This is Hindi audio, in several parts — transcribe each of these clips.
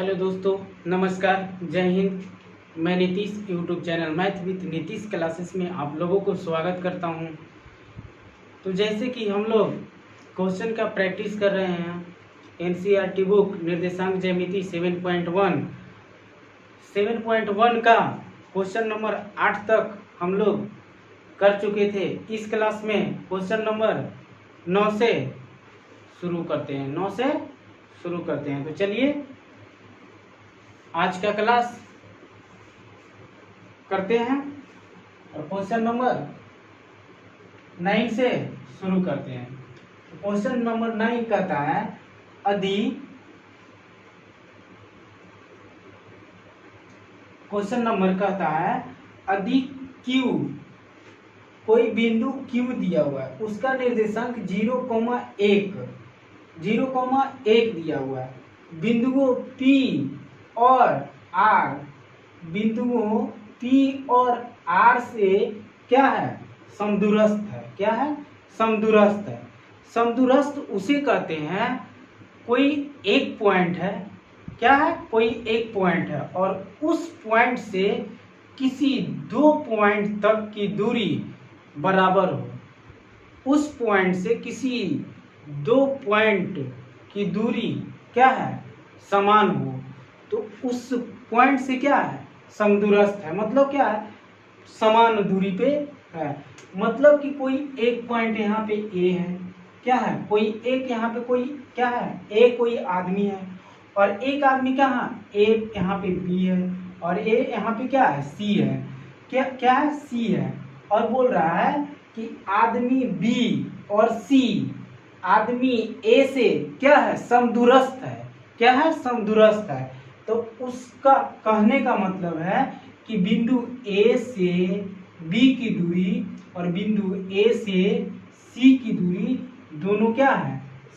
हेलो दोस्तों, नमस्कार, जय हिंद। मैं Nitish YouTube channel math with Nitish classes में आप लोगों को स्वागत करता हूं। तो जैसे कि हम लोग क्वेश्चन का प्रैक्टिस कर रहे हैं, एनसीईआरटी बुक निर्देशांक ज्यामिति 7.1 का क्वेश्चन नंबर 8 तक हम लोग कर चुके थे। इस क्लास में क्वेश्चन नंबर 9 से शुरू करते हैं। तो चलिए आज का क्लास करते हैं और क्वेश्चन नंबर 9 से शुरू करते हैं। क्वेश्चन नंबर 9 कहता है यदि Q कोई बिंदु Q दिया हुआ है, उसका निर्देशांक 0,1 दिया हुआ है। बिंदुओं P और R से क्या है? समदूरस्थ है। समदूरस्थ उसे कहते हैं कोई एक पॉइंट है, कोई एक पॉइंट है और उस पॉइंट से किसी दो पॉइंट तक की दूरी बराबर हो। उस पॉइंट से किसी दो पॉइंट की दूरी क्या है? समान हो, तो उस पॉइंट से क्या है? समदूरस्थ है। मतलब क्या है? समान दूरी पे है। मतलब कि कोई एक पॉइंट यहाँ पे A है, कोई एक यहाँ पे कोई A कोई आदमी है और एक आदमी कहाँ? A यहाँ पे B है और A यहाँ पे C है। C है और बोल रहा है कि आदमी B और C आदमी A से समदूरस्थ है। समदूरस्थ है। तो उसका कहने का मतलब है कि बिंदु A से B की दूरी और बिंदु A से C की दूरी दोनों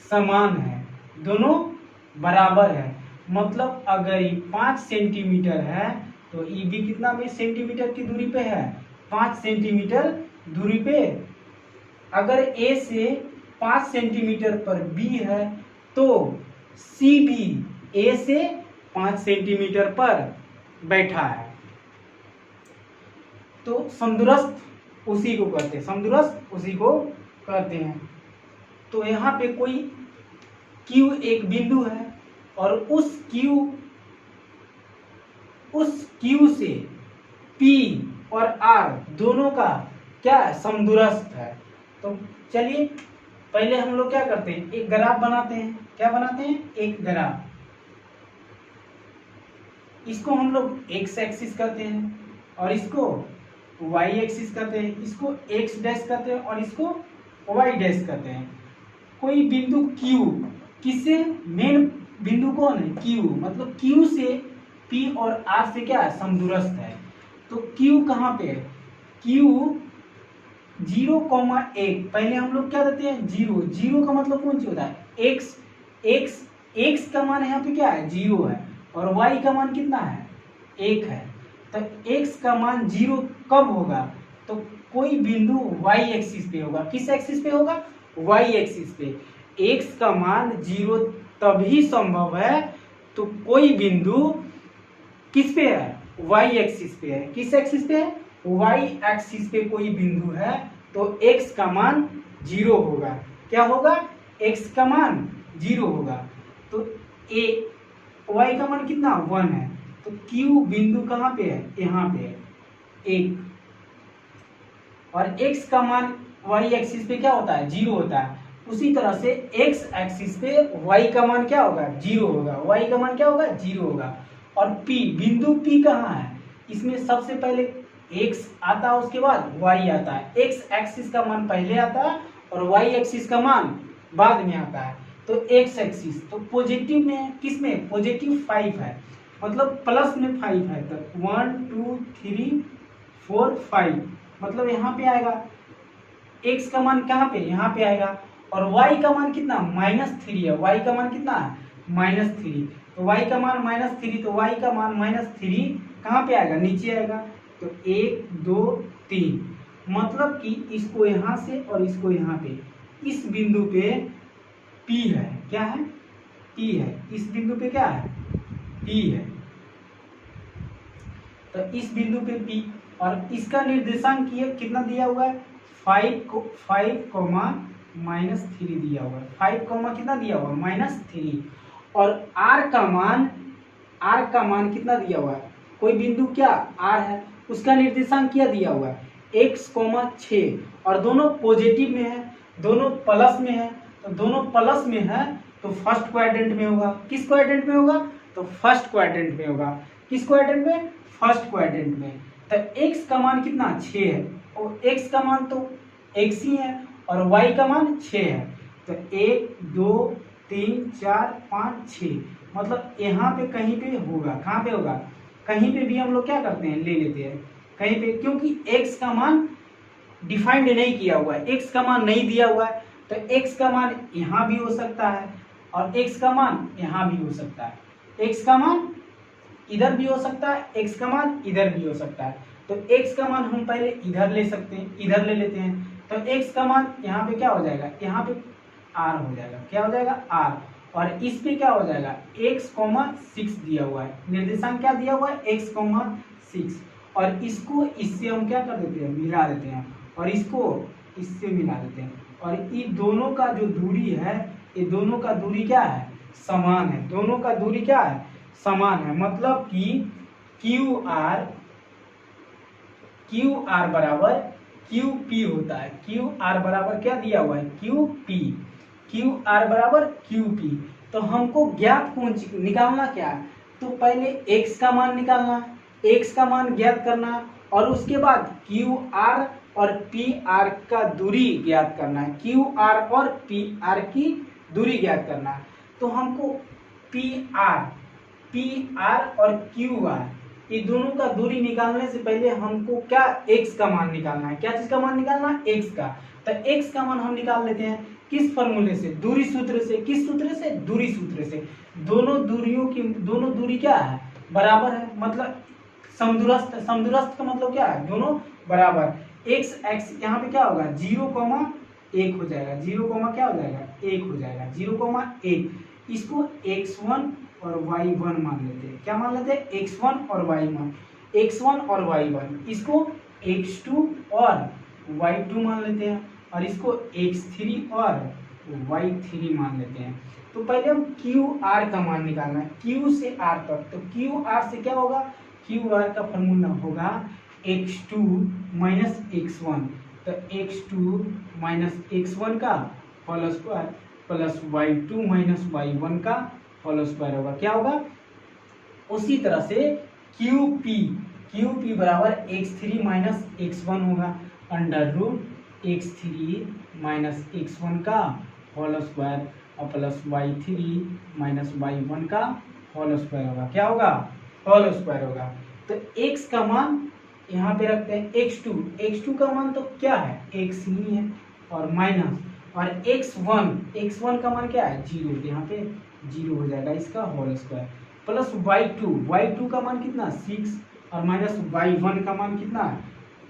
समान है, दोनों बराबर है। मतलब अगर ये 5 सेंटीमीटर है तो ये भी कितना सेंटीमीटर की दूरी पे है? 5 सेंटीमीटर दूरी पे। अगर A से 5 सेंटीमीटर पर B है तो C भी A से 5 सेंटीमीटर पर बैठा है। तो समदूरस्थ उसी को कहते हैं। तो यहाँ पे कोई Q एक बिंदु है और उस Q से P और R दोनों का समदूरस्थ है। तो चलिए पहले हम लोग क्या करते हैं? एक ग्राफ बनाते हैं। एक ग्राफ, इसको हम लोग x एक्सिस कहते हैं और इसको y एक्सिस कहते हैं। इसको x डैश कहते हैं और इसको y डैश कहते हैं। कोई बिंदु Q, किससे? मेन बिंदु कौन है? Q। मतलब Q से P और R से समदूरस्थ है। तो Q कहाँ पे है? Q 0,1। पहले हम लोग क्या देते हैं? 0 का मतलब कौन सी होता है? x का मान यहाँ पे 0 है और y का मान कितना है? 1 है। तो x का मान 0 कब होगा? तो कोई बिंदु y एक्सिस पे होगा। किस एक्सिस पे होगा? y एक्सिस पे। x का मान 0 तभी संभव है तो कोई बिंदु किस पे है? y एक्सिस पे है। किस एक्सिस पे है? y एक्सिस पे कोई बिंदु है तो x का मान 0 होगा। क्या होगा? x का मान 0 होगा। तो y का मान कितना? 1 है। तो Q बिंदु कहाँ पे है? यहाँ पे है, 1। और x का मान y एक्सिस पे होता है? 0 होता है। उसी तरह से x एक्सिस पे y का मान होगा? 0 होगा। y का मान होगा? 0 होगा। और P, बिंदु P कहाँ है? इसमें सबसे पहले x आता है, उसके बाद y आता है। x एक्सिस का मान पहले आता है और y एक्सिस का मान बाद में आता है। तो x एक्सिस तो पॉजिटिव में, किस में? पॉजिटिव 5 है, मतलब प्लस में 5 है। तो 1 2 3 4 5 मतलब यहाँ पे आएगा। x का मान कहाँ पे? यहाँ पे आएगा। और y का मान कितना? -3 है। y का मान कितना है? -3। तो y का मान -3, तो y का मान -3 कहाँ पे आएगा? नीचे आएगा। तो 1 2 3 मतलब कि इसको यहाँ से और इसको यहाँ पे, इस बिंदु पे P है। क्या है? P है। इस बिंदु पे क्या है? P है। तो इस बिंदु पे P, और इसका निर्देशांक ये कितना दिया हुआ है, 5 कॉमा -3 दिया हुआ है। 5 कॉमा कितना दिया हुआ है, -3। और R का मान कितना दिया हुआ है, कोई बिंदु क्या R है, उसका निर्देशांक क्या दिया हुआ है, x, 6, और दोनों पॉजिटिव में है, दोनों प्लस में है। तो दोनों प्लस में है तो फर्स्ट क्वाड्रेंट में होगा। किस क्वाड्रेंट में होगा, तो फर्स्ट क्वाड्रेंट में होगा। किस क्वाड्रेंट में, फर्स्ट क्वाड्रेंट में। तो x का मान कितना, 6 है, और x का मान तो x ही है, और y का मान 6 है। तो 1 2 3 4 5 6, मतलब यहाँ पे कहीं पे होगा। कहाँ पे होगा, कहीं पे भी हम लोग क्या करते हैं, ले लेते हैं कहीं पे, क्योंकि x का मान डिफाइंड नहीं किया हुआ है, x का मान नहीं दिया हुआ है। तो x का मान यहाँ भी हो सकता है, और x का मान यहाँ भी हो सकता है। x का मान इधर भी हो सकता है, x का मान इधर भी हो सकता है। तो x का मान हम पहले इधर ले सकते हैं, इधर ले लेते हैं। तो x का मान यहाँ पे क्या हो जाएगा, यहाँ पे r हो जाएगा। क्या हो जाएगा, r। और इस पे क्या हो जाएगा, x, 6 दिया हुआ है। निर्देशांक क्या दिया हुआ है, x, 6। और इसको इससे हम क्या कर देते हैं, मिला देते हैं, और इसको इससे मिला देते हैं। और इन दोनों का जो दूरी है, ये दोनों का दूरी क्या है, समान है। दोनों का दूरी क्या है, समान है। मतलब कि क्यू आर बराबर क्यू पी होता है। क्यू आर बराबर क्या दिया हुआ है, क्यू पी। क्यू आर बराबर क्यू पी। तो हमको ज्ञात कोण निकालना क्या है, तो पहले x का मान निकालना, x का मान ज्ञात करना, और उसके बाद क्यू आर और पी आर का दूरी ज्ञात करना है। क्यू आर और पी आर की दूरी ज्ञात करना है। तो हमको पी आर और क्यू आर, ये दोनों का दूरी निकालने से पहले हमको क्या, x का मान निकालना है। क्या चीज का मान निकालना है, x का। तो x का मान हम निकाल लेते हैं किस फॉर्मूले से, दूरी सूत्र से। किस सूत्र से, दूरी सूत्र से। दोनों दूरी क्या है, बराबर है, मतलब समदूरस्थ। समदूरस्थ का मतलब क्या है, दोनों बराबर। x यहाँ पे क्या होगा, 0,1 हो जाएगा। 0, क्या हो जाएगा, 1 हो जाएगा। 0,1, इसको x1 और y1 मान लेते हैं। क्या मान लेते हैं, x1 और y1, इसको x2 और y2 मान लेते हैं, और इसको x3 और y3 मान लेते हैं। तो पहले हम क्यू आर का मान निकालना है, q से r तक। तो क्यू आर से क्या होगा, क्यू आर का फॉर्मूला होगा x2 माइनस x1। तो x2 माइनस x1 का whole square plus y2 minus y1 का होल स्क्वायर होगा। क्या होगा, उसी तरह से QP बराबर x3 माइनस x1 होगा, under root x3 minus x1 का होल स्क्वायर और प्लस y3 माइनस y1 का होल स्क्वायर होगा। क्या होगा, होल स्क्वायर होगा। तो x का मान यहाँ पे रखते हैं, x2 का मान तो क्या है, x ही है, और माइनस, और x1 का मान क्या है, 0। यहाँ पे 0 हो जाएगा, इसका होल स्क्वायर, प्लस y2 का मान कितना, 6, और माइनस y1 का मान कितना है,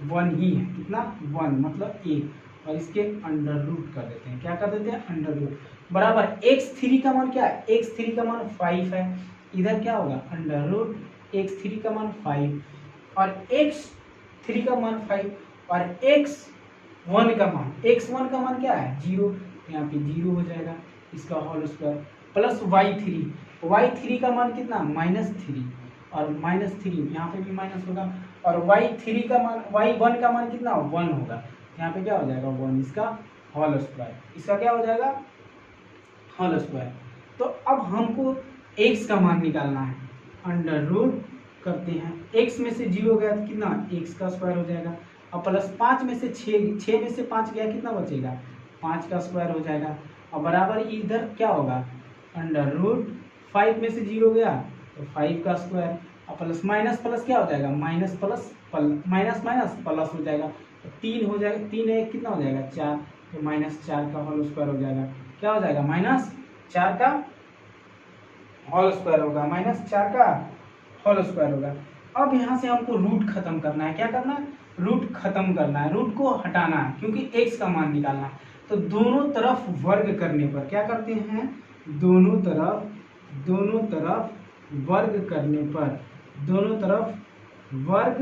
1 ही है। कितना, 1, मतलब 1, और इसके अंडर रूट कर देते हैं। क्या कर देते हैं, अंडर रूट, बराबर x3 का मान क्या है, x3 का मान 5 है। इधर क्या होगा, अंडर रूट x3 का मान 5, और x3 का मान 5, और x1 का मान क्या है, 0। यहाँ पे 0 हो जाएगा, इसका होल स्क्वायर, प्लस y3 का मान कितना, -3, और -3 यहाँ पे भी माइनस होगा, और y1 का मान कितना, 1 होगा। यहाँ पे क्या हो जाएगा, 1, इसका होल स्क्वायर, इसका क्या हो जाएगा, होल स्क्वायर। तो अब हमको x का मान निकालना है, अंडर रूट करते हैं, x में से 0 गया तो कितना, x का स्क्वायर हो जाएगा, और प्लस 5 में से 6 में से 5 गया, कितना बचेगा, 5 का स्क्वायर हो जाएगा, और बराबर इधर क्या होगा, अंडर रूट 5 में से 0 गया तो 5 का स्क्वायर, और प्लस माइनस प्लस क्या हो जाएगा, माइनस प्लस हो जाएगा, तो 3 हो जाएगा, 3 1 कितना हो जाएगा, 4, तो -4 का होल स्क्वायर हो जाएगा। क्या हो जाएगा, -4 का होल स्क्वायर होगा, -4 का होल स्क्वायर होगा। अब यहाँ से हमको रूट खत्म करना है। क्या करना है, रूट खत्म करना है, रूट को हटाना है, क्योंकि x का मान निकालना है। तो दोनों तरफ वर्ग करने पर क्या करते हैं, दोनों तरफ वर्ग करने पर, दोनों तरफ वर्ग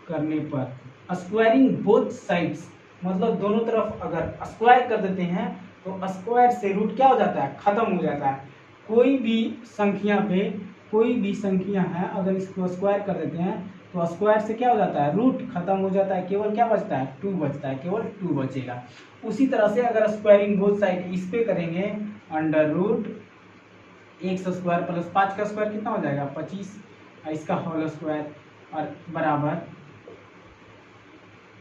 करने पर, स्क्वायरिंग बोथ साइड्स, मतलब दोनों तरफ अगर स्क्वायर कर देते हैं तो स्क्वायर से रूट क्या हो जाता है, खत्म हो जाता है। कोई भी संख्या पे, कोई भी संख्या है अगर इसको स्क्वायर कर देते हैं तो स्क्वायर से क्या हो जाता है, रूट खत्म हो जाता है, केवल क्या बचता है, 2 बचता है, केवल 2 बचेगा। उसी तरह से अगर स्क्वायरिंग बोथ साइड इस पे करेंगे, under root x square plus 5 का स्क्वायर कितना हो जाएगा, 25, इसका होल स्क्वायर, और बराबर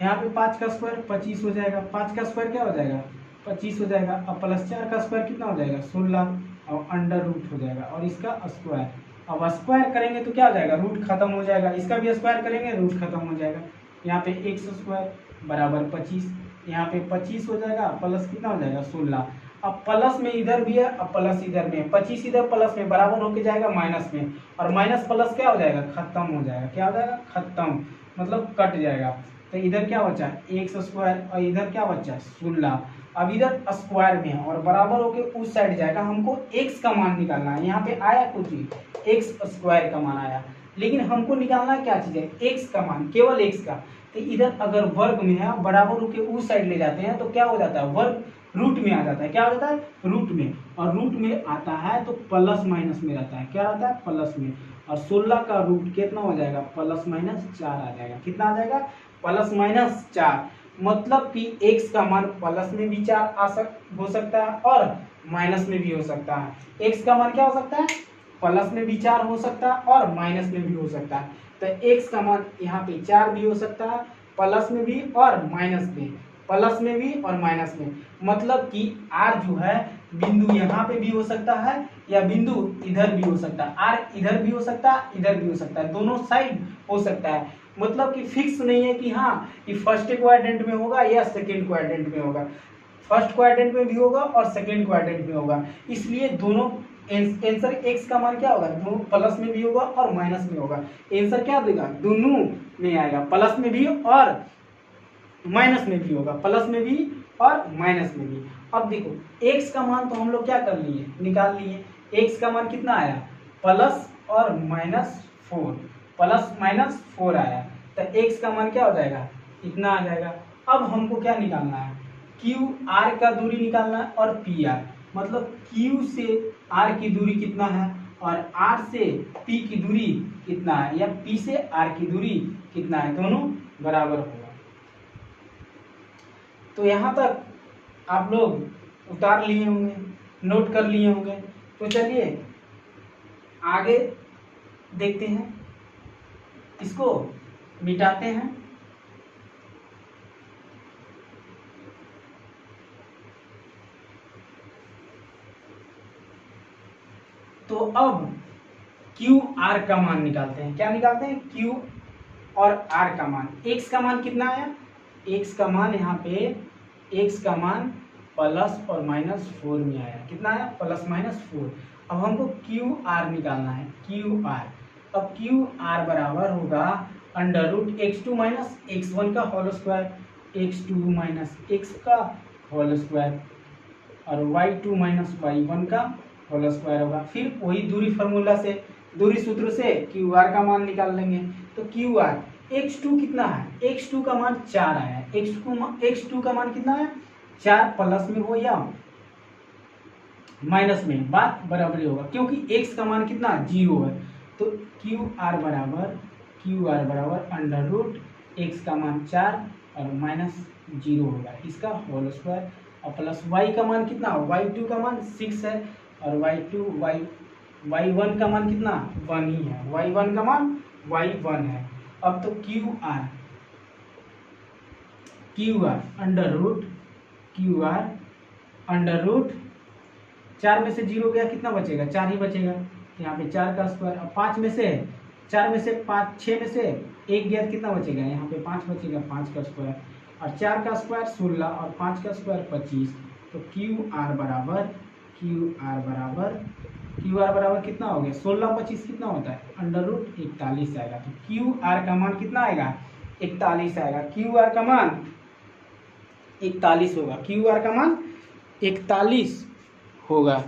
यहाँ पे 5 का स्क्वायर 25 हो जाएगा, 5 का स्क्वायर क्या हो जाएगा, 25 हो जाएगा, अब प्लस 4 का स्क्वायर कितना हो जाएगा, 16, और अंडर रूट हो जाएगा, और इसका स्क्वायर। अब स्क्वायर करेंगे तो क्या हो जाएगा, रूट खत्म हो जाएगा, इसका भी स्क्वायर करेंगे रूट खत्म हो जाएगा। यहाँ पे एक्स स्क्वायर बराबर 25, यहाँ पे 25 हो जाएगा, प्लस कितना हो जाएगा, 16। अब प्लस में इधर भी है, अब प्लस इधर में, 25 इधर प्लस में बराबर होके जाएगा माइनस में, और माइनस प्लस क्या हो जाएगा, खत्म हो जाएगा, क्या हो जाएगा, खत्म, मतलब कट जाएगा। तो इधर क्या बचा, एक्स स्क्वायर, और इधर क्या बचा, 16। अब इधर स्क्वायर में है और बराबर होके उस साइड जाएगा, हमको एक्स का मान निकालना है। यहाँ पे आया कुछ एक्स स्क्वायर का मान आया, लेकिन हमको निकालना क्या चीज है, एक्स का मान, केवल एक्स का। तो इधर अगर वर्ग में है, बराबर होके उस साइड ले जाते हैं तो क्या हो जाता है, वर्ग रूट में आ जाता है, क्या हो जाता है, रूट में, और रूट में आता है तो प्लस माइनस में रहता है, क्या आता है, प्लस में, और 16 का रूट कितना हो जाएगा, प्लस माइनस 4 आ जाएगा, कितना आ जाएगा, प्लस माइनस 4। मतलब कि x का मान प्लस में भी 4 हो सकता है और माइनस में भी हो सकता है। x का मान क्या हो सकता है, प्लस में भी 4 हो सकता है और माइनस में भी हो सकता है। तो x का मान यहाँ पे 4 भी हो सकता है, प्लस में भी और माइनस में, प्लस में भी और माइनस में। मतलब कि r जो है बिंदु यहाँ पे भी हो सकता है या बिंदु इधर भी हो सकता है, r इधर भी हो सकता है, इधर भी हो सकता है, दोनों साइड हो सकता है। मतलब कि फिक्स नहीं है कि हाँ कि फर्स्ट क्वाड्रेंट में होगा या सेकेंड क्वाड्रेंट में होगा, फर्स्ट क्वाड्रेंट में भी होगा और सेकेंड क्वाड्रेंट में होगा। इसलिए दोनों आंसर एक्स का मान क्या होगा, दोनों प्लस में भी होगा और माइनस में होगा। आंसर क्या देगा, दोनों में आएगा, प्लस में भी और माइनस में भी होगा, प्लस में भी और माइनस में भी। अब देखो x का मान तो हम लोग क्या कर लिए, निकाल लिए। x का मान कितना आया, प्लस और माइनस 4, प्लस माइनस 4 आया, तो x का मान क्या हो जाएगा, इतना आ जाएगा। अब हमको क्या निकालना है, क्यू आर का दूरी निकालना है और पी आर, मतलब q से r की दूरी कितना है और r से p की दूरी कितना है, या p से r की दूरी कितना है, दोनों बराबर होगा। तो यहाँ तक आप लोग उतार लिए होंगे, नोट कर लिए होंगे। तो चलिए आगे देखते हैं, इसको मिटाते हैं। तो अब क्यू आर का मान निकालते हैं। क्या निकालते हैं, क्यू और आर का मान। एक्स का मान कितना आया, एक्स का मान यहाँ पे एक्स का मान प्लस और माइनस 4 में आया, कितना आया, प्लस माइनस 4। अब हमको क्यू आर निकालना है, क्यू आर। अब क्यू आर बराबर होगा under root x2 minus x1 का whole square, x2 minus x का होल स्क्वायर, और y2 माइनस y1 का होल स्क्वायर होगा। फिर वही दूरी फार्मूला से, दूरी सूत्र से क्यू आर का मान निकाल लेंगे। तो क्यू आर x2 कितना है, x2 का मान 4 आया, x2 का मान कितना है, 4, प्लस में हो या माइनस में, बात बराबर होगा, क्योंकि x का मान कितना 0 है। तो क्यू आर बराबर अंडर रूट x का मान 4 और माइनस 0 होगा, इसका होल स्क्वायर, और प्लस y का मान कितना, y2 का मान 6 है, और y1 का मान कितना 1 ही है, y1 का मान y1 है। अब तो क्यू आर अंडर रूट 4 में से 0 गया, कितना बचेगा, 4 ही बचेगा। यहाँ पे 4 का स्क्वायर, अब 4 में से 6 में से 1 गया, कितना बचेगा, यहाँ पे 5 बचेगा, 5 का स्क्वायर, और 4 का स्क्वायर 16 और 5 का स्क्वायर 25। तो क्यू आर बराबर कितना हो गया, 16 25 कितना होता है, अंडर रूट 41 आएगा। तो क्यू आर का मान कितना आएगा, 41 आएगा। क्यू आर का मान 41 होगा, क्यू आर का मान 41 होगा।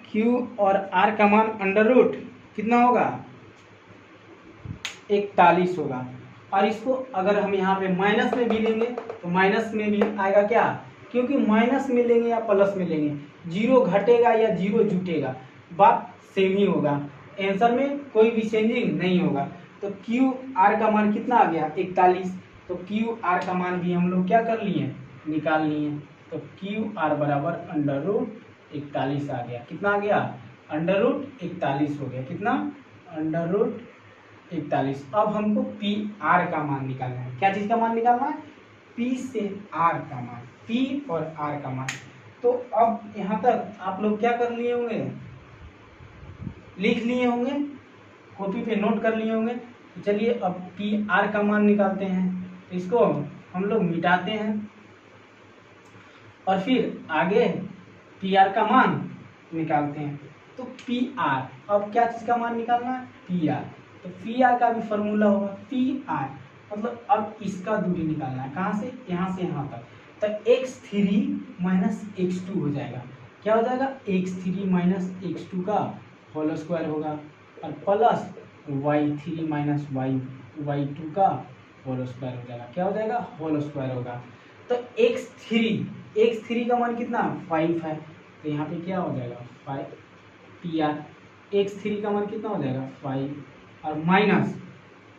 Q और R का मान अंडर रूट कितना होगा 41 होगा। और इसको अगर हम यहाँ पे माइनस में भी लेंगे तो माइनस में भी आएगा क्या, क्योंकि माइनस में लेंगे या प्लस में लेंगे, जीरो घटेगा या जीरो जुटेगा, बात सेम ही होगा, आंसर में कोई भी चेंजिंग नहीं होगा। तो क्यू आर का मान कितना आ गया 41, तो क्यू आर का मान भी हम लोग क्या कर लिए निकाल लिए। तो क्यू आर बराबर अंडर रूट 41 आ गया। कितना आ गया अंडर रूट 41 हो गया। कितना अंडर रूट 41। अब हमको पी आर का मान निकालना है। क्या चीज का मान निकालना है, पी से आर का मान, पी और आर का मान। तो अब यहाँ तक आप लोग क्या कर लिए होंगे, लिख लिए होंगे, कॉपी पे नोट कर लिए होंगे। तो चलिए अब पी आर का मान निकालते हैं। तो इसको हम लोग मिटाते हैं और फिर आगे पी आर का मान निकालते हैं। तो पी आर, अब क्या चीज का मान निकालना है, पी आर। तो पी आर का भी फॉर्मूला होगा पी आर, मतलब अब इसका दूरी निकालना है, कहाँ से यहाँ तक। तो x3 माइनस x2 हो जाएगा। क्या हो जाएगा x3 माइनस x2 का होल स्क्वायर होगा और प्लस y3 माइनस y2 का होल स्क्वायर हो जाएगा। क्या हो जाएगा होल स्क्वायर होगा। तो x3 का मान कितना 5 है, तो यहाँ पे क्या हो जाएगा 5 पी आर। x3 का मान कितना हो जाएगा 5 और माइनस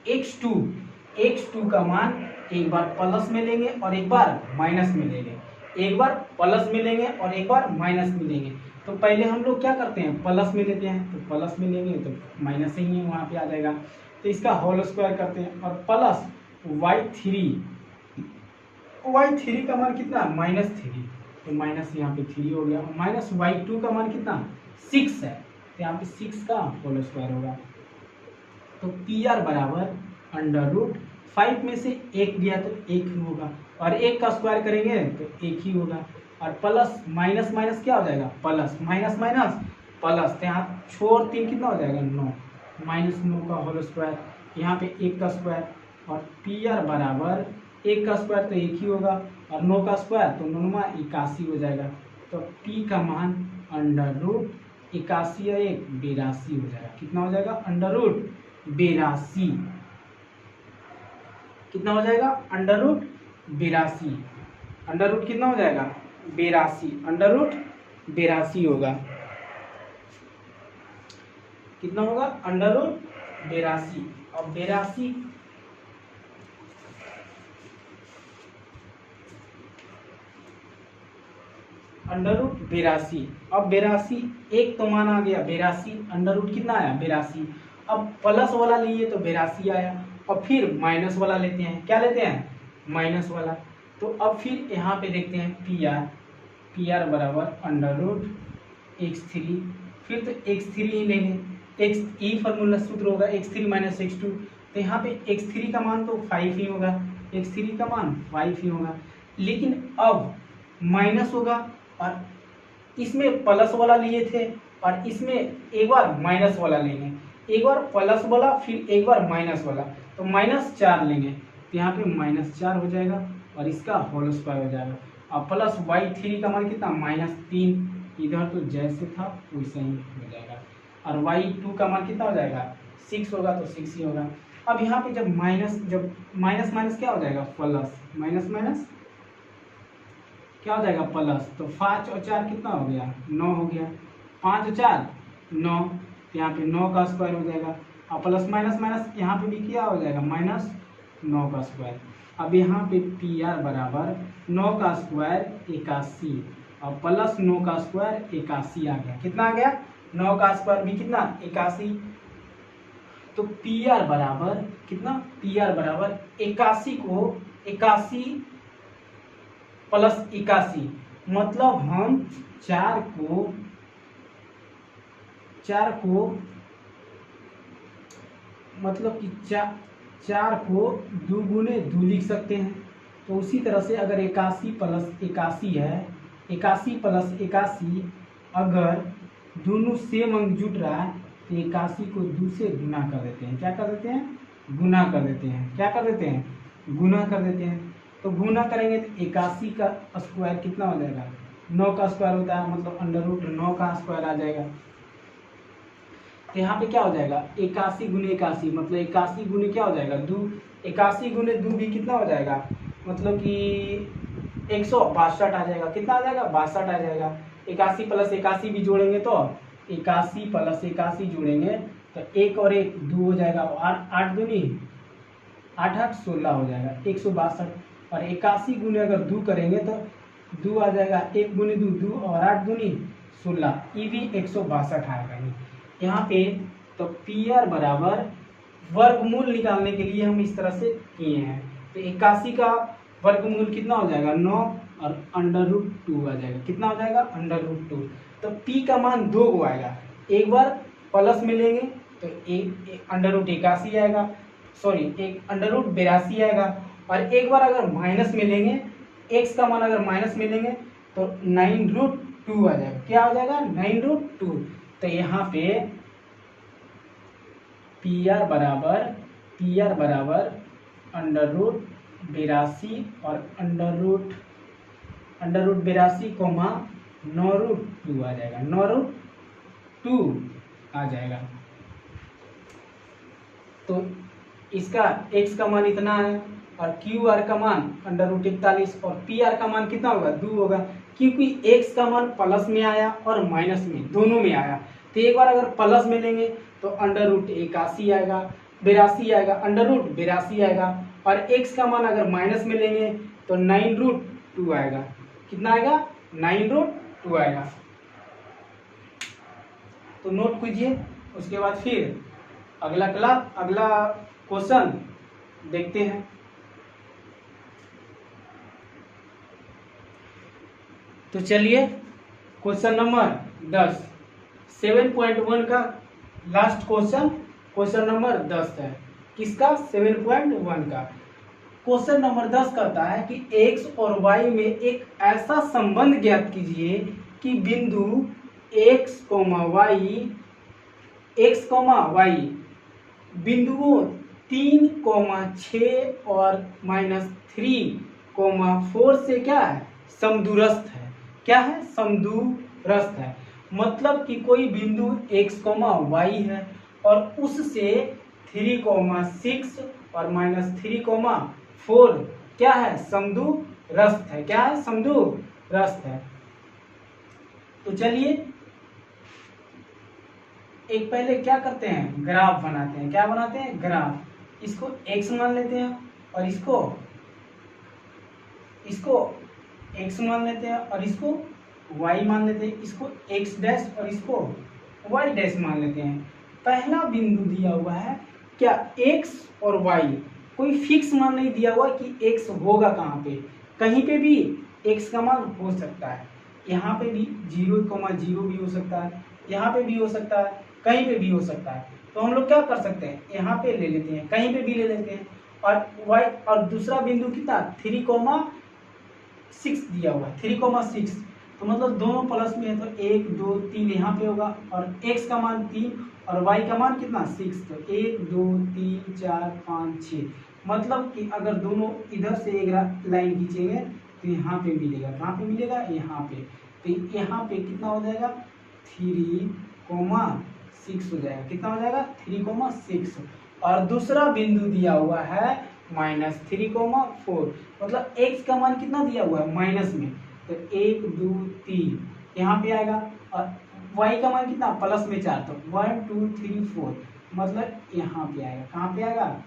x2 का मान एक बार प्लस में लेंगे और एक बार माइनस में लेंगे, एक बार प्लस में लेंगे और एक बार माइनस में लेंगे। तो पहले हम लोग क्या करते हैं प्लस में लेते हैं, तो प्लस में लेंगे तो माइनस ही है वहाँ पे आ जाएगा। तो इसका होल स्क्वायर करते हैं और प्लस y3 का मान कितना -3, तो माइनस यहाँ पे 3 हो गया। माइनस y2 का मान कितना 6 है, तो यहाँ पे 6 का होल स्क्वायर होगा। तो पी आर बराबर अंडर रूट 5 में से 1 गया तो 1 ही होगा और 1 का स्क्वायर करेंगे तो 1 ही होगा। और प्लस माइनस माइनस क्या हो जाएगा प्लस, माइनस माइनस प्लस, तो यहाँ छोड़ 3 कितना हो जाएगा 9, -9 का होल स्क्वायर, यहाँ पे 1 का स्क्वायर। और पी आर बराबर 1 का स्क्वायर तो 1 ही होगा और 9 का स्क्वायर तो 9 81 हो जाएगा। तो पी का मान अंडर रूट 81 या 1 82 हो जाएगा। कितना हो जाएगा अंडर रूट 82, कितना हो जाएगा अंडर रूट 82, अंडर रूट कितना हो जाएगा 82, अंडर रूट 82 होगा। कितना होगा अंडर रूट 82। और 82 अंडर रूट 82। अब 82 एक तो मान आ गया 82, अंडर रूट कितना आया 82। अब प्लस वाला लिए तो 82 आया और फिर माइनस वाला लेते हैं। क्या लेते हैं माइनस वाला। तो अब फिर यहाँ पे देखते हैं पी आर बराबर अंडर रूट x3, फिर तो x3 ही लेंगे, x ई फॉर्मूला सूत्र होगा x3 माइनस x2। तो यहाँ पे x3 का मान तो 5 ही होगा, x3 का मान 5 ही होगा। लेकिन अब माइनस होगा और इसमें प्लस वाला लिए थे और इसमें एक बार माइनस वाला लेंगे, एक बार प्लस वाला फिर एक बार माइनस वाला, तो -4 लेंगे। तो यहाँ पे -4 हो जाएगा और इसका होल स्क्वायर हो जाएगा। और प्लस y3 का मान कितना -3, इधर तो जैसे था वैसे ही हो जाएगा। और y2 का मान कितना हो जाएगा 6 होगा, तो 6 ही होगा। अब यहाँ पे जब माइनस माइनस क्या हो जाएगा प्लस, माइनस माइनस क्या हो जाएगा प्लस। तो 5 और 4 कितना हो गया 9 हो गया, 5 और 4 9, तो यहाँ पे 9 का स्क्वायर हो जाएगा। और प्लस माइनस माइनस यहाँ पे भी क्या हो जाएगा -9 का स्क्वायर। अब यहाँ पे पी आर बराबर 9 का स्क्वायर 81 और प्लस 9 का स्क्वायर 81 आ गया। कितना आ गया 9 का स्क्वायर भी कितना 81। तो पी आर बराबर कितना, पी आर बराबर 81 को 81 प्लस 81, मतलब हम 4 को मतलब कि 4 को 2 गुने 2 लिख सकते हैं। तो उसी तरह से अगर 81 प्लस 81 है, 81 प्लस 81 अगर दोनों सेम अंक जुट रहा है तो 81 को 2 से गुना कर देते हैं। क्या कर देते हैं गुना कर देते हैं। क्या कर देते हैं गुना कर देते हैं। तो गुना करेंगे तो 81 का स्क्वायर कितना हो जाएगा 9 का स्क्वायर होता है, मतलब अंडर रूट 9 का स्क्वायर आ जाएगा। तो यहाँ पे क्या हो जाएगा 81 गुने 81, मतलब 81 गुने क्या हो जाएगा 2, 81 गुने 2 भी कितना हो जाएगा, मतलब कि 162 आ जाएगा। कितना आ जाएगा 62 आ जाएगा। 81 प्लस 81 भी जोड़ेंगे तो 81 प्लस 81 जोड़ेंगे तो 1 और 1 2 हो जाएगा, और 8 दूनी 8 8 16 हो जाएगा 162। और 81 गुने अगर 2 करेंगे तो 2 आ जाएगा, 1 गुने 2 2 और 8 दूनी 16, ये भी 162 आएगा। यहाँ पे तो पी आर बराबर वर्गमूल निकालने के लिए हम इस तरह से किए हैं। तो 81 का वर्गमूल कितना हो जाएगा 9 और √2 आ जाएगा। कितना हो जाएगा √2। तो p का मान 2 को आएगा, एक बार प्लस में लेंगे तो √81 आएगा, सॉरी एक √82 आएगा, और एक बार अगर माइनस में लेंगे, x का मान अगर माइनस में लेंगे तो 9√2 आ जाएगा। क्या आ जाएगा 9√2। तो यहाँ पे पी आर बराबर √82 और √82 कोमा 9√2 आ जाएगा, 9√2 आ जाएगा। तो इसका x का मान इतना है और क्यू आर का मान √41 और पी आर का मान कितना होगा 2 होगा, क्योंकि x का मान प्लस में आया और माइनस में दोनों में आया। तो एक बार अगर प्लस में लेंगे तो √81 आएगा, 82 आएगा, √82 आएगा, और x का मान अगर माइनस में लेंगे तो 9√2 आएगा। कितना आएगा 9√2 आएगा। तो नोट कीजिए। उसके बाद फिर अगला क्वेश्चन देखते हैं। तो चलिए क्वेश्चन नंबर 10 7.1 का लास्ट क्वेश्चन नंबर 10 है। किसका 7.1 का क्वेश्चन नंबर 10 कहता है कि x और y में एक ऐसा संबंध ज्ञात कीजिए कि बिंदु x, y बिंदुओं 3, 6 और -3, 4 से क्या है समदूरस्थ है। क्या है समदूरस्थ है, मतलब कि कोई बिंदु x, y है और उससे 3, 6 और -3, 4 क्या है समदूरस्थ है। क्या है समदूरस्थ है। तो चलिए एक पहले क्या करते हैं ग्राफ बनाते हैं। क्या बनाते हैं ग्राफ। इसको x मान लेते हैं और इसको x मान लेते हैं और इसको y मान लेते हैं, इसको x डैश और इसको y डैश मान लेते हैं। पहला बिंदु दिया हुआ है क्या x और y, कोई फिक्स मान नहीं दिया हुआ कि x होगा कहाँ पे, कहीं पे भी x का मान हो सकता है। यहाँ पे भी 0,0 भी हो सकता है, यहाँ पे भी हो सकता है, कहीं पे भी हो सकता है। तो हम लोग क्या कर सकते हैं यहाँ पे ले लेते हैं, कहीं पे भी ले लेते हैं। और y और दूसरा बिंदु कितना 3,6 दिया हुआ है, 3,6, तो मतलब दोनों प्लस में है तो 1 2 3 यहाँ पे होगा, और x का मान 3 और y का मान कितना 6, तो 1 2 3 4 5 6, मतलब कि अगर दोनों इधर से एक लाइन खींचेंगे तो यहाँ पे मिलेगा, कहाँ पे मिलेगा यहाँ पे। तो यहाँ पे कितना हो जाएगा 3,6 हो जाएगा। कितना हो जाएगा 3,6, और दूसरा बिंदु दिया हुआ है -3,4, मतलब x का मान कितना दिया हुआ है माइनस में, तो 1 2 3 यहाँ पे आएगा, और y का मान कितना प्लस में 4, तो 1 2 3 4, मतलब यहाँ पे आएगा। कहाँ पे आएगा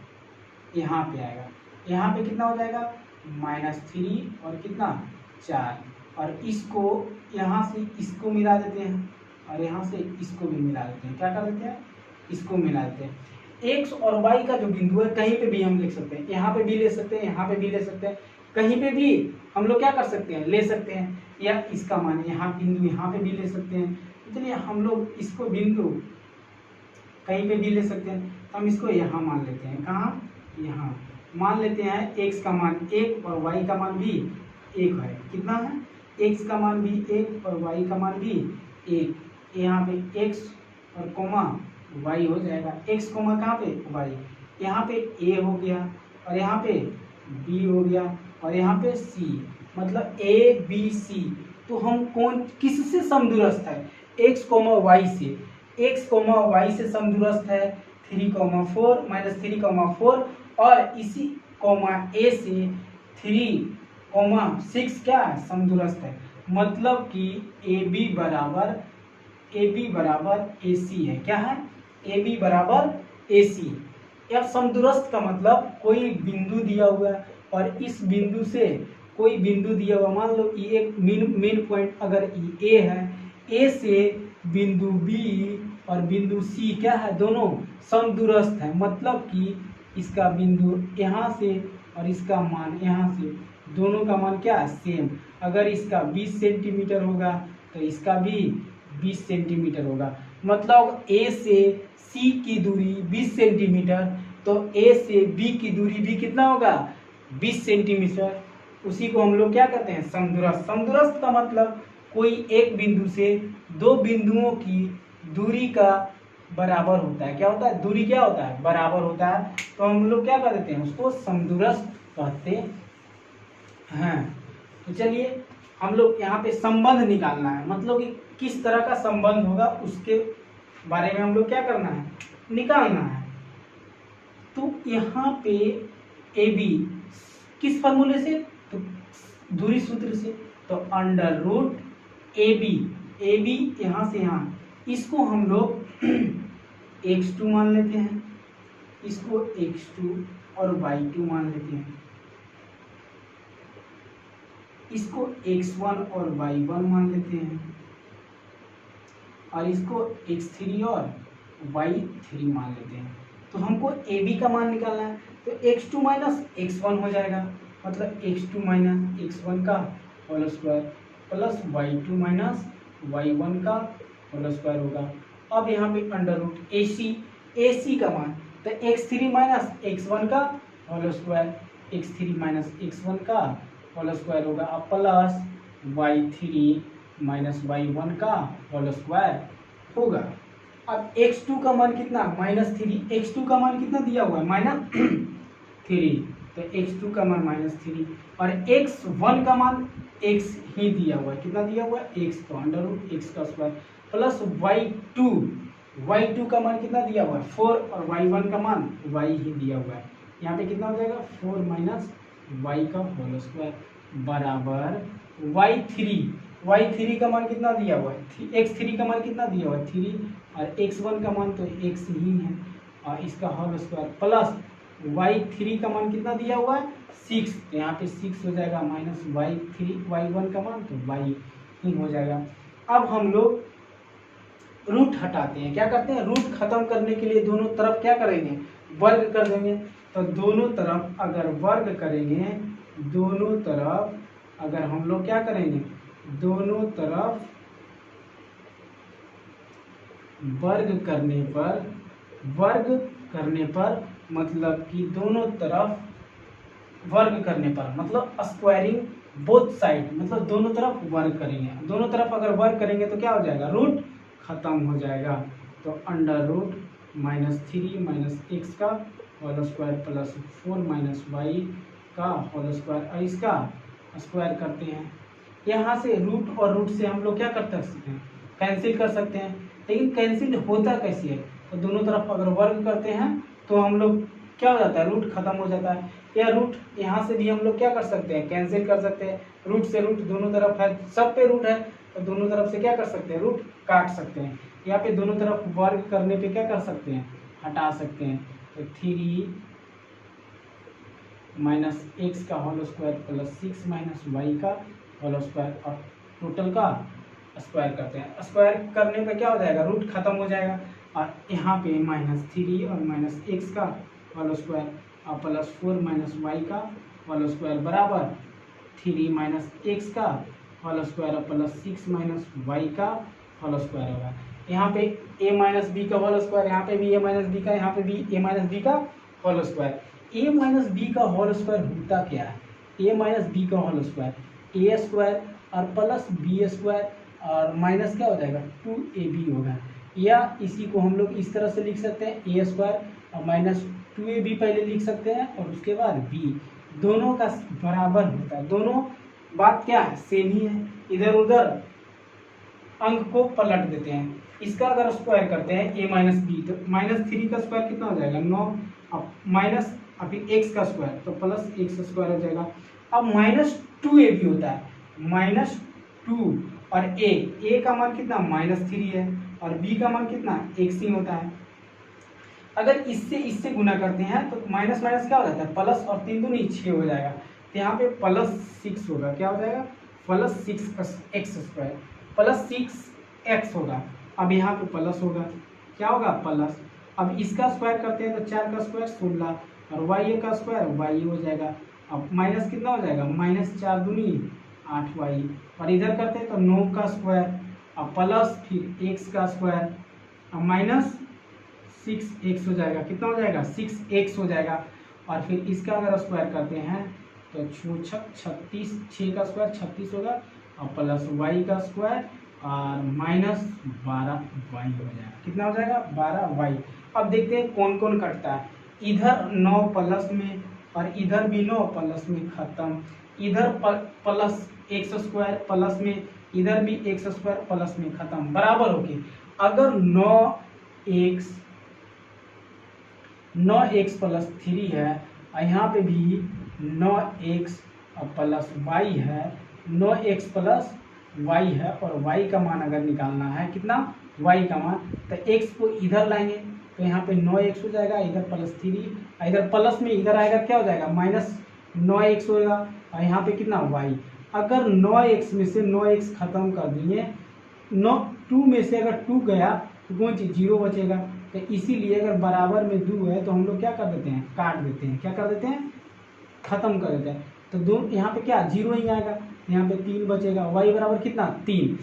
यहाँ पे आएगा। यहाँ पे कितना हो जाएगा -3 और कितना 4, और इसको यहाँ से इसको मिला देते हैं और यहाँ से इसको भी मिला देते हैं। क्या कर देते हैं इसको मिला देते हैं। x और y का जो बिंदु है कहीं पे भी हम लिख सकते हैं, यहाँ पे भी ले सकते हैं, यहाँ पे भी ले सकते हैं, कहीं पे भी हम लोग क्या कर सकते हैं ले सकते हैं, या इसका मान यहाँ बिंदु यहाँ पे भी ले सकते हैं। इसलिए हम लोग इसको बिंदु कहीं पे भी ले सकते हैं, तो हम इसको यहाँ मान लेते हैं। कहाँ यहाँ मान लेते हैं x का मान 1 और y का मान भी 1 है। कितना है x का मान भी 1 और y का मान भी 1, यहाँ पे x और कोमा y हो जाएगा। x कोमा कहाँ पे y, यहाँ पे a हो गया और यहाँ पे b हो गया और यहाँ पे c, मतलब a b c। तो हम कौन किससे समदूरस्थ है x, y से। x, y से समदूरस्थ है 3,4 -3,4 और इसी a से 3,6 क्या है समदूरस्थ है। मतलब कि AB बराबर AC है। क्या है? AB बराबर AC। अब समदूरस्थ का मतलब कोई बिंदु दिया हुआ है और इस बिंदु से कोई बिंदु दिया हुआ, मान लो ये एक मेन पॉइंट अगर ए है, ए से बिंदु बी और बिंदु सी क्या है, दोनों समदूरस्थ है। मतलब कि इसका बिंदु यहाँ से और इसका मान यहाँ से, दोनों का मान क्या है सेम। अगर इसका 20 सेंटीमीटर होगा तो इसका भी 20 सेंटीमीटर होगा। मतलब ए से सी की दूरी 20 सेंटीमीटर, तो ए से बी की दूरी भी कितना होगा 20 सेंटीमीटर। उसी को हम लोग क्या कहते हैं समदूरस्थ। समदूरस्थ का मतलब कोई एक बिंदु से दो बिंदुओं की दूरी का बराबर होता है। क्या होता है? दूरी क्या होता है? बराबर होता है। तो हम लोग क्या कर देते हैं उसको समदूरस्थ कहते हैं। तो चलिए हम लोग यहाँ पे संबंध निकालना है, मतलब कि किस तरह का संबंध होगा उसके बारे में हम लोग क्या करना है निकालना है। तो यहाँ पे ए बी किस फॉर्मूले से? तो दूरी सूत्र से। तो अंडर रूट ए बी यहाँ से यहाँ, इसको हम लोग x2 मान लेते हैं, इसको x2 और y2 मान लेते हैं, इसको x1 और y1 मान लेते हैं और इसको x3 और y3 मान लेते हैं। तो हमको AB का मान निकालना है। तो x2 माइनस x1 हो जाएगा, मतलब x2 माइनस x1 का whole square plus y2 minus y1 का होल स्क्वायर होगा। अब यहाँ पे अंडर रूट AC का मान, तो x3 माइनस x1 का whole square, x3 minus x1 का होल स्क्वायर होगा, अब प्लस y3 माइनस y1 का होल स्क्वायर होगा। अब x2 का मान कितना -3, x2 का मान कितना दिया हुआ है -3, तो x2 का मान -3 और x1 का मान x ही दिया हुआ है। कितना दिया हुआ है? x, तो अंडर रूट x का स्क्वायर प्लस y2 का मान कितना दिया हुआ है 4 और y1 का मान y ही दिया हुआ है। यहाँ पे कितना हो जाएगा 4 माइनस y का होल स्क्वायर बराबर y3 का मान कितना दिया हुआ है, x3 का मान कितना दिया हुआ है 3 और x1 का मान तो x ही है और इसका होल स्क्वायर प्लस y3 का मान कितना दिया हुआ है 6, तो यहाँ पे 6 हो जाएगा माइनस y1 का मान तो y ही हो जाएगा। अब हम लोग रूट हटाते हैं। क्या करते हैं? रूट खत्म करने के लिए दोनों तरफ क्या करेंगे वर्ग कर देंगे। तो दोनों तरफ अगर वर्ग करेंगे, दोनों तरफ अगर हम लोग क्या करेंगे दोनों तरफ वर्ग करने पर मतलब कि दोनों तरफ वर्ग करने पर मतलब स्क्वायरिंग बोथ साइड, मतलब दोनों तरफ वर्ग करेंगे। दोनों तरफ अगर वर्ग करेंगे तो क्या हो जाएगा रूट खत्म हो जाएगा। तो अंडर रूट -3 माइनस x का whole square plus 4 minus y का होल स्क्वायर और इसका स्क्वायर करते हैं। यहाँ से रूट और रूट से हम लोग क्या कर सकते हैं कैंसिल कर सकते हैं। लेकिन कैंसिल होता कैसे है? तो दोनों तरफ अगर वर्ग करते हैं तो हम लोग क्या हो जाता है रूट खत्म हो जाता है। या रूट यहाँ से भी हम लोग क्या कर सकते हैं कैंसिल कर सकते हैं। रूट से रूट दोनों तरफ है, सब पे रूट है तो दोनों तरफ से क्या कर सकते हैं रूट काट सकते हैं। यहाँ पे दोनों तरफ वर्ग करने पे क्या कर सकते हैं हटा सकते हैं। तो 3 माइनस x का whole square plus 6 minus y का होल स्क्वायर और टोटल का स्क्वायर करते हैं। स्क्वायर करने पे क्या हो जाएगा रूट खत्म हो जाएगा और यहाँ पे -3 और माइनस x का होल स्क्वायर और प्लस 4 माइनस y का होल स्क्वायर बराबर 3 माइनस x का होल स्क्वायर और प्लस 6 माइनस y का होल स्क्वायर होगा। यहाँ पे a माइनस बी का होल स्क्वायर, यहाँ पे भी a माइनस बी का, यहाँ पे भी a माइनस बी का whole square. a minus b का होल स्क्वायर होता क्या है? a माइनस बी का होल स्क्वायर a स्क्वायर और प्लस b स्क्वायर और माइनस क्या हो जाएगा 2ab होगा। या इसी को हम लोग इस तरह से लिख सकते हैं a स्क्वायर और माइनस 2ab पहले लिख सकते हैं और उसके बाद b, दोनों का बराबर होता है। दोनों बात क्या है सेम ही है, इधर उधर अंक को पलट देते हैं। इसका अगर स्क्वायर करते हैं a माइनस बी, तो -3 का स्क्वायर कितना हो जाएगा 9, अब माइनस अभी x का स्क्वायर तो प्लस x स्क्वायर हो जाएगा। अब -2a भी होता है, -2 और a का मान कितना -3 है और b का मान कितना x ही होता है। अगर इससे गुना करते हैं तो माइनस माइनस क्या हो जाता है प्लस, और 3 दूनी 6 हो जाएगा, तो यहाँ पे +6 होगा, क्या हो जाएगा +6x² +6x होगा। अब यहाँ पे प्लस होगा, क्या होगा प्लस। अब इसका स्क्वायर करते हैं तो 4 का स्क्वायर 16 और y का स्क्वायर y हो जाएगा। अब माइनस कितना हो जाएगा -4 दूनी 8y, और इधर करते हैं तो 9 का स्क्वायर, अब प्लस फिर x का स्क्वायर, अब -6x हो जाएगा, कितना हो जाएगा 6x हो जाएगा। और फिर इसका अगर स्क्वायर करते हैं तो 36, 6 का स्क्वायर 36 होगा और प्लस y का स्क्वायर और -12y हो जाएगा, कितना हो जाएगा 12y। अब देखते हैं कौन कौन कटता है, इधर 9 प्लस में और इधर भी 9 प्लस में खत्म, इधर प्लस x² प्लस में, इधर भी x² प्लस में खत्म, बराबर होके। अगर 9x प्लस 3 है और यहाँ पे भी 9x प्लस y है, 9x प्लस y है और y का मान अगर निकालना है कितना y का मान, तो x को इधर लाएंगे तो यहाँ पे 9x हो जाएगा, इधर +3, इधर प्लस में इधर आएगा क्या हो जाएगा -9x होगा और यहाँ पे कितना y। अगर 9x में से 9x खत्म कर दिए, 2 में से अगर 2 गया तो कौन चीज़ 0 बचेगा, तो इसीलिए अगर बराबर में 2 है तो हम लोग क्या कर देते हैं काट देते हैं, क्या कर देते हैं खत्म कर देते हैं। तो दो यहाँ पे क्या 0 ही आएगा, यहाँ पे 3 बचेगा, y बराबर कितना 3।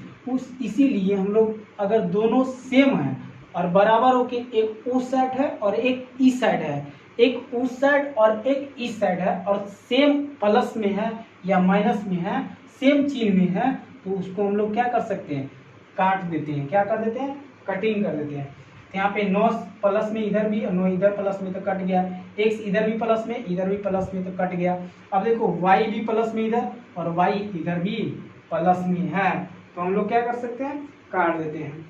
इसीलिए हम लोग अगर दोनों सेम है और बराबर हो के एक उस साइड है और एक इस साइड है, एक उस साइड और एक इस साइड है और सेम प्लस में है या माइनस में है, सेम चिन्ह में है, तो उसको हम लोग क्या कर सकते हैं काट देते हैं, क्या कर देते हैं कटिंग कर देते हैं। यहाँ पे 9 प्लस में इधर भी और 9 इधर प्लस में तो कट गया, x इधर भी प्लस में इधर भी प्लस में तो कट गया। अब देखो y भी प्लस में इधर और y इधर भी प्लस में है, तो हम लोग क्या कर सकते हैं काट देते हैं।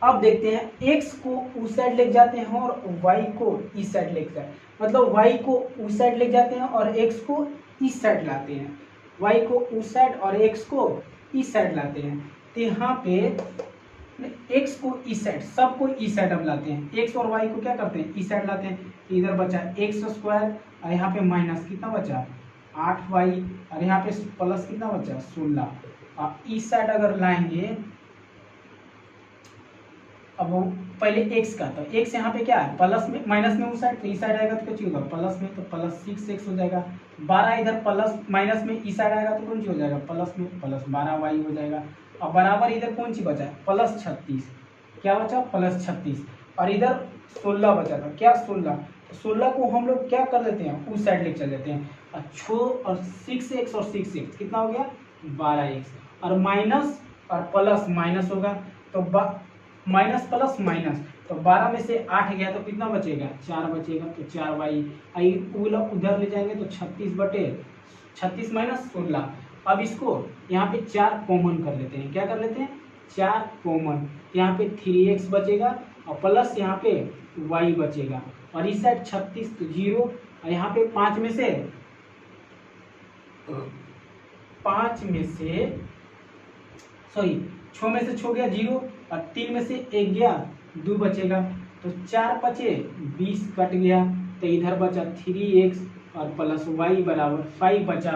अब देखते हैं x को उस साइड ले जाते हैं और y को इस साइड ले जाते हैं, मतलब y को उस साइड ले जाते हैं और x को इस साइड लाते हैं, y को उस साइड और x को इस साइड लाते हैं। तो यहाँ पे x को इस साइड, सबको इस साइड अब लाते हैं, x और y को क्या करते हैं इस साइड लाते हैं, इधर बचा x² और यहाँ पे माइनस कितना बचा 8y और यहाँ पे प्लस कितना बचा 16। और इस साइड अगर लाएंगे, अब पहले x का, तो x यहाँ पे क्या है प्लस में माइनस में उस साइड, तो इस साइड आएगा तो क्या होगा प्लस में, तो +6x हो जाएगा। 12 इधर प्लस माइनस में इस साइड आएगा तो कौन सी हो जाएगा प्लस में, +12y हो जाएगा। और बराबर इधर कौन सी बचा है +36, क्या बचा +36 और इधर 16 बचा था, क्या 16, तो 16 को हम लोग क्या कर देते हैं उस साइड लेके चल देते हैं और 6x और 6x कितना हो गया 12x और माइनस और प्लस माइनस होगा, तो माइनस प्लस माइनस, तो 12 में से 8 गया तो कितना बचेगा 4 बचेगा, तो 4y उधर ले जाएंगे तो 36 माइनस 16। अब इसको यहाँ पे 4 कॉमन कर लेते हैं, क्या कर लेते हैं 4 कॉमन, यहाँ पे 3x बचेगा और प्लस यहाँ पे y बचेगा और इस साइड 36 तो 0 और यहाँ पे 6 में से 6 गया 0 और 3 में से 1 गया 2 बचेगा, तो 4 बचे 20 कट गया, तो इधर बचा 3x और प्लस y बराबर 5 बचा।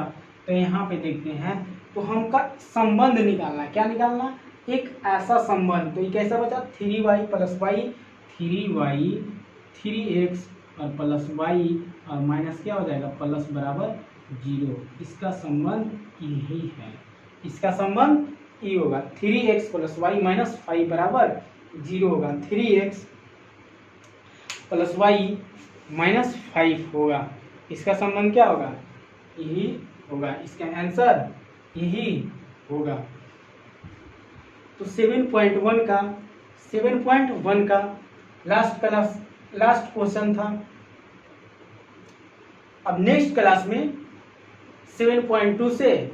तो यहाँ पे देखते हैं तो हमका संबंध निकालना है, क्या निकालना एक ऐसा संबंध, तो ये कैसा बचा 3y plus y, 3y 3x और प्लस y और माइनस क्या हो जाएगा प्लस बराबर 0। इसका संबंध यही है, इसका संबंध ये होगा 3x प्लस y माइनस 5 बराबर 0 होगा, 3x प्लस y माइनस 5 होगा, इसका संबंध क्या होगा यही होगा, इसका आंसर यही होगा। तो 7.1 का लास्ट क्वेश्चन था। अब नेक्स्ट क्लास में 7.2 से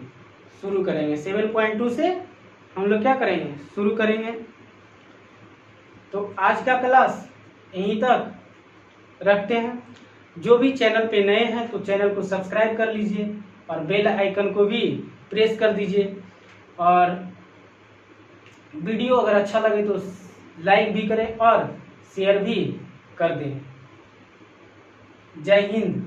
शुरू करेंगे, 7.2 से हम लोग क्या करेंगे शुरू करेंगे। तो आज का क्लास यहीं तक रखते हैं। जो भी चैनल पे नए हैं तो चैनल को सब्सक्राइब कर लीजिए और बेल आइकन को भी प्रेस कर दीजिए, और वीडियो अगर अच्छा लगे तो लाइक भी करें और शेयर भी कर दें। जय हिंद।